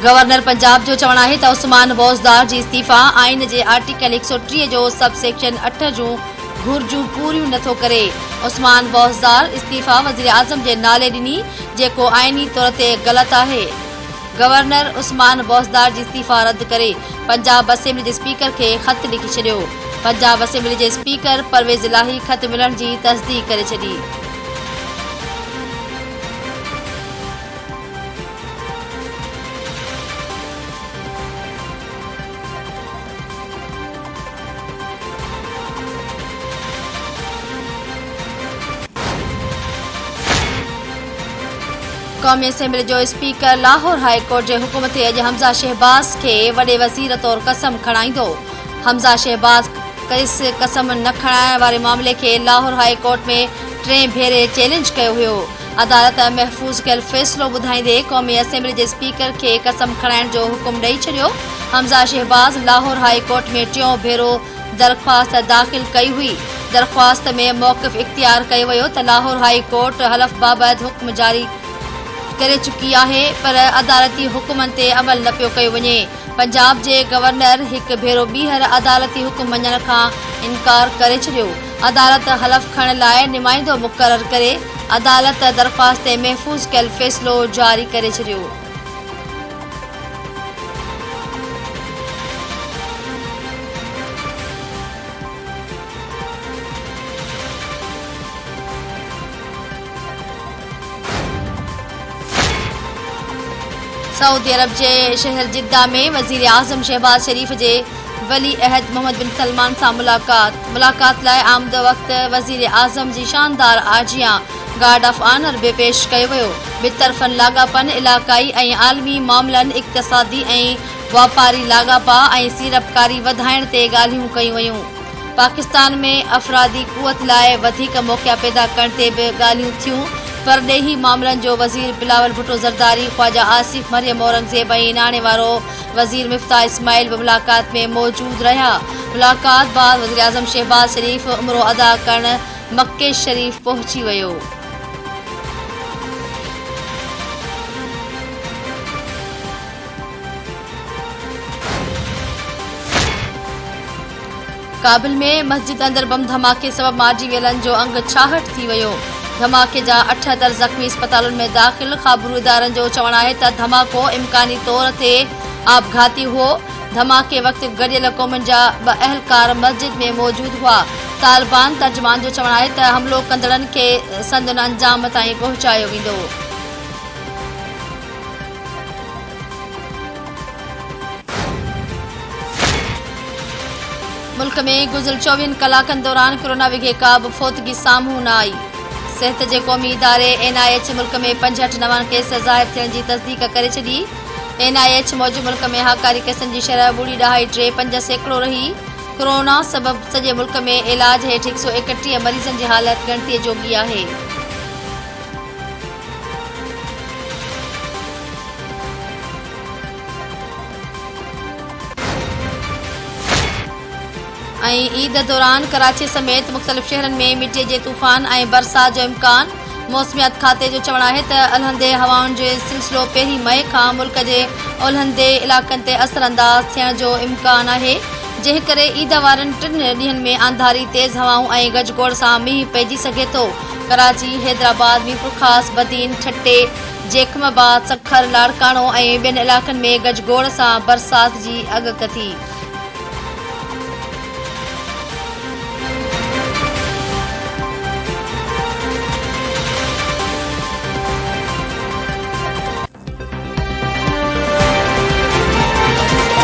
Governor Punjab जो चवण है त उस्मान बौज़दार जी इस्तीफ़ा आइन के आर्टिकल 130 जो सब सेक्शन 8 जूं घुर्जूं पूरियूं नथो करे। उस्मान बौज़दार इस्तीफ़ा वज़ीर आज़म के नाले ॾिनी जेको आइनी तौर ते गलत है। गवर्नर उस्मान बौज़दार जी इस्तीफ़ा रद्द करे पंजाब असेंबली के स्पीकर के खत लिखी छॾियो। पंजाब असेंबली के स्पीकर परवेज़ इलाही खत मिलण की तस्दीक करे छॾी। कौमी असेंबली जो स्पीकर लाहौर हाई कोर्ट के हुकुम ते अज हमज़ा शहबाज के वडे वज़ीर तौर कसम खणाईंदो। हमज़ा शहबाज कसम न खणाइण वारे मामले के लाहौर हाई कोर्ट में 3 भेरे चैलेंज किया हुयो। अदालत महफूज कयल फैसलो ॿुधाईंदे कौमी असेंबली के स्पीकर के कसम खणाइण जो हुकुम ॾेई छॾियो। हमज़ा शहबाज लाहौर हाई कोर्ट में 3 भेरो दरख्वास्त दाख़िल कई हुई। दरख्वास्त में मौक़िफ़ इख्तियार कयो वियो त लाहौर हाई कोर्ट हलफ बाबत हुक्म जारी करे चुकी है पर अदालती हुकुमन ते अमल न पियो कयो वञे। पंजाब के गवर्नर एक भेरो ॿीहर अदालती हुकुम मञण का इनकार करे छॾियो। अदालत हलफ खणण लाइ नुमाइंदो मुक़रर करे अदालत दरख्वास्त ते महफूज कयल फैसलो जारी करे छॾियो। सऊदी अरब के शहर जिद्दा में वज़ीर आज़म शहबाज शरीफ के वली अहद मोहम्मद बिन सलमान से मुलाकात लाइ आमद वक्त वज़ीर आज़म की शानदार आजियां गार्ड ऑफ ऑनर भी पेश किया वियो। बितरफ़न लागापन इलाक़ाई और आलमी मामलन इक़्तिसादी और वापारी लागापा और सीड़पकारी वधाइण ते ॻाल्हियूं कयूं वयूं। पाकिस्तान में अफरादी कुवत लाइ वधीक मौक़ा पैदा करण ते भी ॻाल्हियूं थियूं। परदेही मामलन जो वज़ीर बिलावल भुट्टो ज़रदारी ख्वाजा आसिफ मरियम औरंगज़ेब और नाणे वारो वज़ीर मिफ्ता इस्माइल भी मुलाकात में मौजूद रहा। मुलाकात बाद वज़ीर आज़म शहबाज शरीफ उम्रो अदा करण मक्के शरीफ पहुंची वियो। काबिल में मस्जिद अंदर बम धमाके सबब मारिजी वियलन जो अंग 66 थी वियो। धमाके जा 78 ज़ख्मी अस्पतालों में दाखिल। ख़बरू इदारन जो चवण है त धमाको इम्कानी तौर ते आपघाती हो। धमाके वक्त गडियल क़ौमन जा 2 अहलकार मस्जिद में मौजूद हुआ। तालिबान तर्जमान जो चवण है त हमलो कंदड़न के संदन अंजाम ताईं पहुंचायो वेंदो। मुल्क में गुज़िरियल 24 कलाकन दौरान कोरोना विघे का भी फौतगी साम्हूं न आई। सेहत के क़ौमी इदारे NIH मुल्क में 65 नवां केस ज़ाहिर थियण की तस्दीक करे छॾी। NIH मौजूद मुल्क में हाकारी केसन की शरह 0.35% रही। कोरोना सबब सॼे मुल्क में इलाज हेठि 131 मरीजन की हालत गिणती जोगी है। ईद दौरान कराची समेत मुख्तलिफ शहरन में मिट्टी के तूफ़ान और बरसात जो इम्कान। मौसमियात खाते जो चवण है त अलहंदे हवाउन जो सिलसिलो 1 मई का मुल्क के ओलहंदे इलाकन ते असरअंदाज थियण जो इम्कान है। जंहिं करे ईद वारन 3 ॾींहंनि में आंधारी तेज़ हवाऊं और गजगोड़ से मींह पइजी सघे थो। कराची, हैदराबाद, मीरपुर खास, बदीन, ठट्टे, जेखमाबाद, सखर, लाड़काणो और ॿियनि इलाक़नि में गजगोड़ से बरसात की अॻकथी।